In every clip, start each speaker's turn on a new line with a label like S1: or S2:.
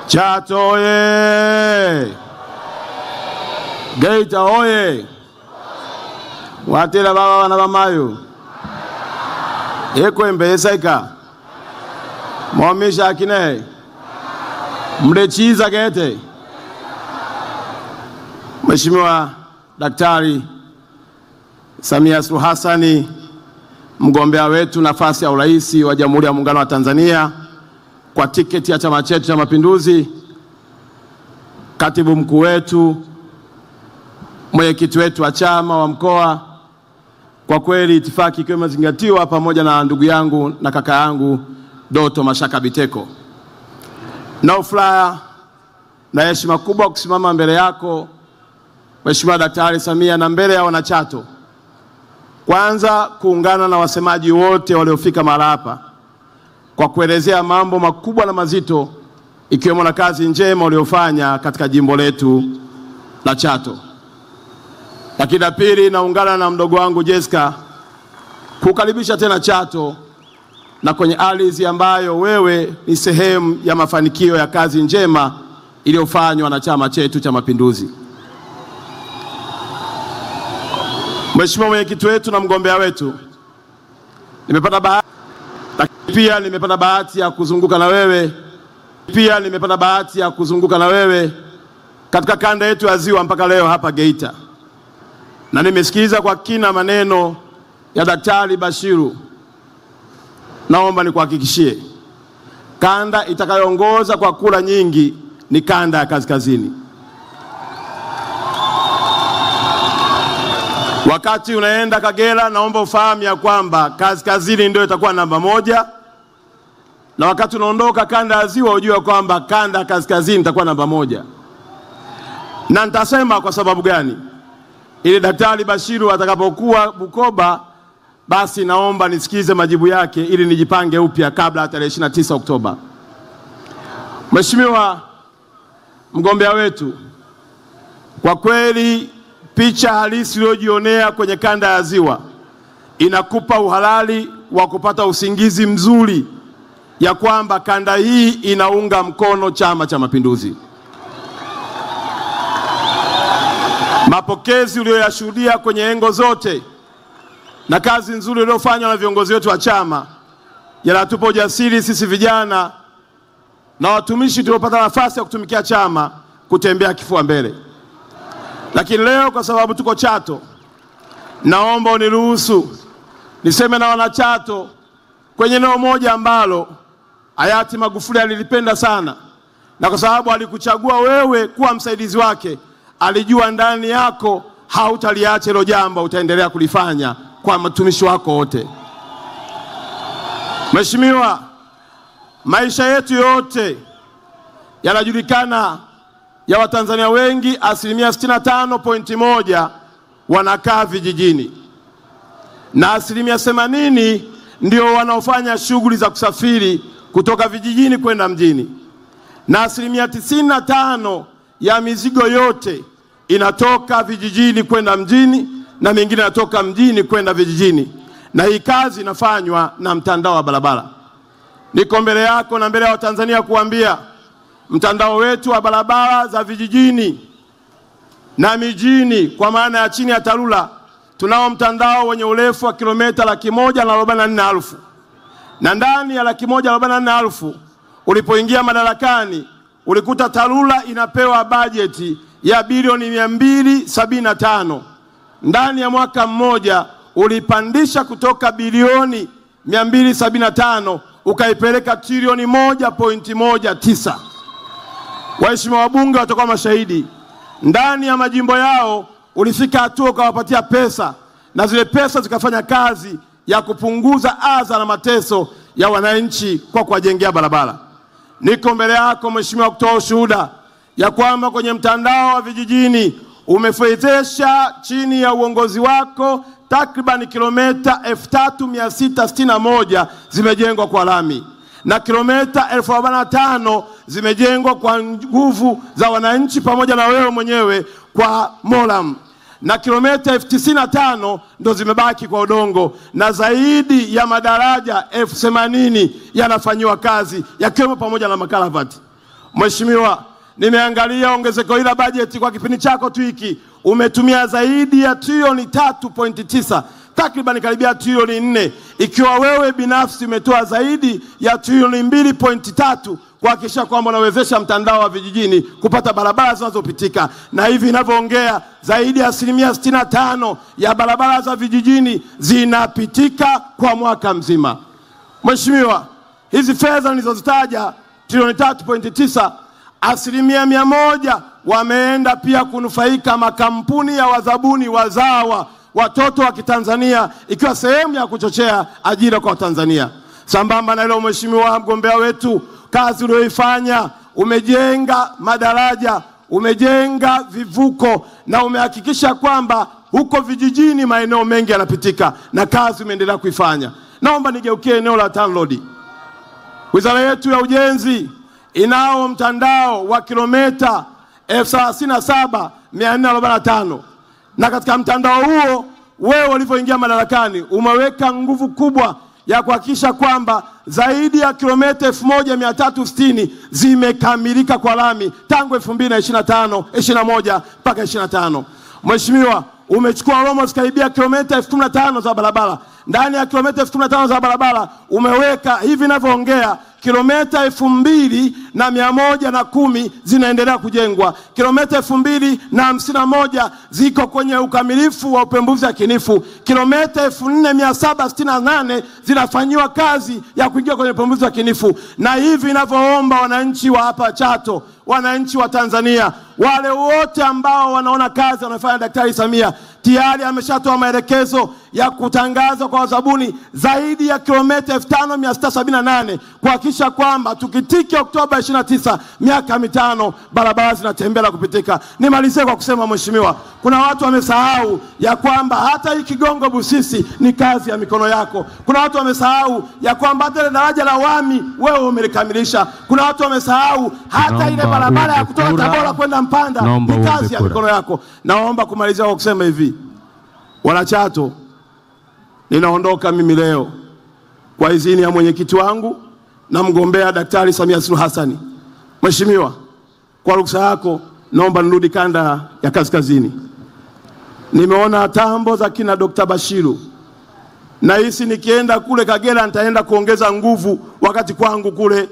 S1: Chato oye! Geita oye! Watela baba wana bamayo. Eko embesaika. Mwamisha akine. Mrechiza gete. Mheshimiwa Daktari Samia Suluhu Hassan, mgombea wetu nafasi ya urais wa Jamhuri ya Muungano wa Tanzania kwa tiketi ya chama chetu cha Mapinduzi, katibu mkuu wetu, mwenyekiti wetu wa chama wa mkoa, kwa kweli itifaki ikiwa imezingatiwa, pamoja na ndugu yangu na kaka yangu Doto Mashaka Biteko. Na furaha na heshima kubwa kusimama mbele yako Mheshimiwa Daktari Samia na mbele ya wanachato. Kwanza kuungana na wasemaji wote waliofika mahali hapa kwa kuelezea mambo makubwa na mazito, ikiwemo na kazi njema waliofanya katika jimbo letu la Chato. Lakini pili, naungana na mdogo wangu Jessica kukaribisha tena Chato na kwenye ardhi ambayo wewe ni sehemu ya mafanikio ya kazi njema iliyofanywa na chama chetu cha Mapinduzi. Mheshimiwa mwenyekiti wetu na mgombea wetu, nimepata bahati ya kuzunguka na wewe katika kanda yetu ya Ziwa mpaka leo hapa Geita. Na nimesikiza kwa kina maneno ya Daktari Bashiru. Naomba nikuhakikishie, kanda itakayoongoza kwa kura nyingi ni kanda ya kaskazini. Wakati unaenda Kagera, naomba ufahamu ya kwamba kaskazini ndio itakuwa namba 1. Na wakati unaondoka kanda ya Ziwa, ujue kwamba kanda ya kaskazini itakuwa namba 1. Na nitasema kwa sababu gani. Ili Daktari Bashiru atakapokuwa Bukoba, basi naomba nisikize majibu yake ili nijipange upya kabla ya tarehe 29 Oktoba. Mheshimiwa mgombea wetu, kwa kweli picha halisi uliyojionea kwenye kanda ya Ziwa inakupa uhalali wa kupata usingizi mzuri ya kwamba kanda hii inaunga mkono Chama cha Mapinduzi. Mapokezi uliyoyashuhudia kwenye engo zote na kazi nzuri iliyofanywa na viongozi wetu wa chama yanatupa ujasiri sisi vijana na watumishi tuliopata nafasi ya kutumikia chama kutembea kifua mbele. Lakini leo kwa sababu tuko Chato, naomba uniruhusu niseme na wanachato kwenye eneo moja ambalo hayati Magufuli alilipenda sana, na kwa sababu alikuchagua wewe kuwa msaidizi wake, alijua ndani yako hautaliacha hilo jambo, utaendelea kulifanya kwa matumishi wako wote. Mheshimiwa, maisha yetu yote yanajulikana ya Watanzania wengi, 65.1 wanakaa vijijini na 80 ndio wanaofanya shughuli za kusafiri kutoka vijijini kwenda mjini, na 95 ya mizigo yote inatoka vijijini kwenda mjini na mingine inatoka mjini kwenda vijijini, na hii kazi inafanywa na mtandao wa barabara. Niko mbele yako na mbele ya Watanzania kuambia mtandao wetu wa barabara za vijijini na mijini, kwa maana ya chini ya TARURA, tunao mtandao wenye urefu wa kilomita 144,000. Na ndani ya 144,000 ulipoingia madarakani ulikuta TARURA inapewa bajeti ya bilioni 275. Ndani ya mwaka mmoja ulipandisha kutoka bilioni 275 ukaipeleka trilioni 1.19. Waheshimiwa wabunge watakuwa mashahidi, ndani ya majimbo yao ulifika hatua ukawapatia pesa, na zile pesa zikafanya kazi ya kupunguza adha na mateso ya wananchi kwa kuwajengea barabara. Niko mbele yako Mheshimiwa kutoa ushuhuda ya kwamba kwenye mtandao wa vijijini umefedhesha chini ya uongozi wako takriban kilomita 3661 zimejengwa kwa lami, na kilomita 1045 zimejengwa kwa nguvu za wananchi pamoja na wewe mwenyewe kwa moram, na kilomita 95 ndo zimebaki kwa udongo, na zaidi ya madaraja 80,000 yanafanywa kazi yakiwemo pamoja na makaravati. Mheshimiwa, nimeangalia ongezeko hili la bajeti kwa kipindi chako tu hiki umetumia zaidi ya trilioni 3.9, takriban karibia trilioni 4, ikiwa wewe binafsi umetoa zaidi ya trilioni 2.3 kuhakikisha kwamba unawezesha mtandao wa vijijini kupata barabara zinazopitika, na hivi ninavyoongea zaidi ya 65% ya barabara za vijijini zinapitika kwa mwaka mzima. Mheshimiwa, hizi fedha nilizozitaja trilioni 3.9, 100% wameenda pia kunufaika makampuni ya wazabuni wazawa watoto wa Kitanzania, ikiwa sehemu ya kuchochea ajira kwa Tanzania. Sambamba na hilo, Mheshimiwa mgombea wetu, kazi uliyoifanya, umejenga madaraja, umejenga vivuko na umehakikisha kwamba huko vijijini maeneo mengi yanapitika na kazi umeendelea kuifanya. Naomba nigeukie eneo la TANROADS. Wizara yetu ya Ujenzi inao mtandao wa kilomita 37,445, na katika mtandao huo wewe ulivyoingia madarakani umeweka nguvu kubwa ya kuhakikisha kwamba zaidi ya kilomita 1360 zimekamilika kwa lami tangu 2021 mpaka 25. Mheshimiwa, umechukua almost karibia kilomita 15,000 za barabara. Ndani ya kilomita 15,000 za barabara umeweka hivi ninavyoongea kilomita 2,110 zinaendelea kujengwa. Kilomita 2,051 ziko kwenye ukamilifu wa upembuzi yakinifu. Kilomita 4,768 zinafanyiwa kazi ya kuingia kwenye upembuzi yakinifu. Na hivi ninavyoomba wananchi wa hapa Chato, wananchi wa Tanzania, wale wote ambao wanaona kazi wanafanya Daktari Samia, tayari ameshatoa maelekezo ya kutangaza kwa wazabuni zaidi ya kilomita 5,678 kuhakikisha kwamba tukitiki Oktoba 29 miaka 5 barabara zinatembea kupitika. Nimalizie kwa kusema Mheshimiwa, kuna watu wamesahau ya kwamba hata hii Kigongo Busisi ni kazi ya mikono yako. Kuna watu wamesahau ya kwamba hata daraja la Wami wewe umelikamilisha. Kuna watu wamesahau hata ile barabara ya kutoka Tabora kwenda Mpanda ni kazi ya mikono yako. Naomba kumalizia kwa kusema hivi, Wanachato, ninaondoka mimi leo kwa idhini ya mwenyekiti wangu na mgombea Daktari Samia Suluhu Hassan. Mheshimiwa, kwa ruksa yako naomba nirudi kanda ya kaskazini. Nimeona tambo za kina Dr. Bashiru, na hisi nikienda kule Kagera nitaenda kuongeza nguvu wakati kwangu kule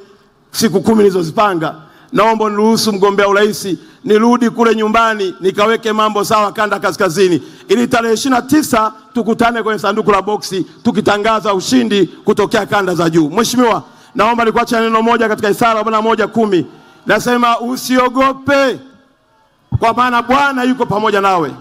S1: siku 10 nilizozipanga. Naomba niruhusu mgombea urais nirudi kule nyumbani nikaweke mambo sawa kanda kaskazini, ili tarehe 29 tukutane kwenye sanduku la boksi tukitangaza ushindi kutokea kanda za juu. Mheshimiwa, naomba nikuache neno moja katika Isaya 41:10. Nasema usiogope, kwa maana Bwana yuko pamoja nawe,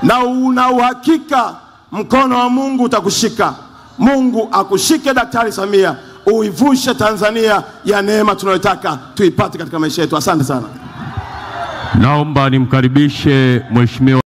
S1: na una uhakika mkono wa Mungu utakushika. Mungu akushike Daktari Samia, uivushe Tanzania ya neema tunayotaka tuipate katika maisha yetu. Asante sana.
S2: Naomba nimkaribishe Mheshimiwa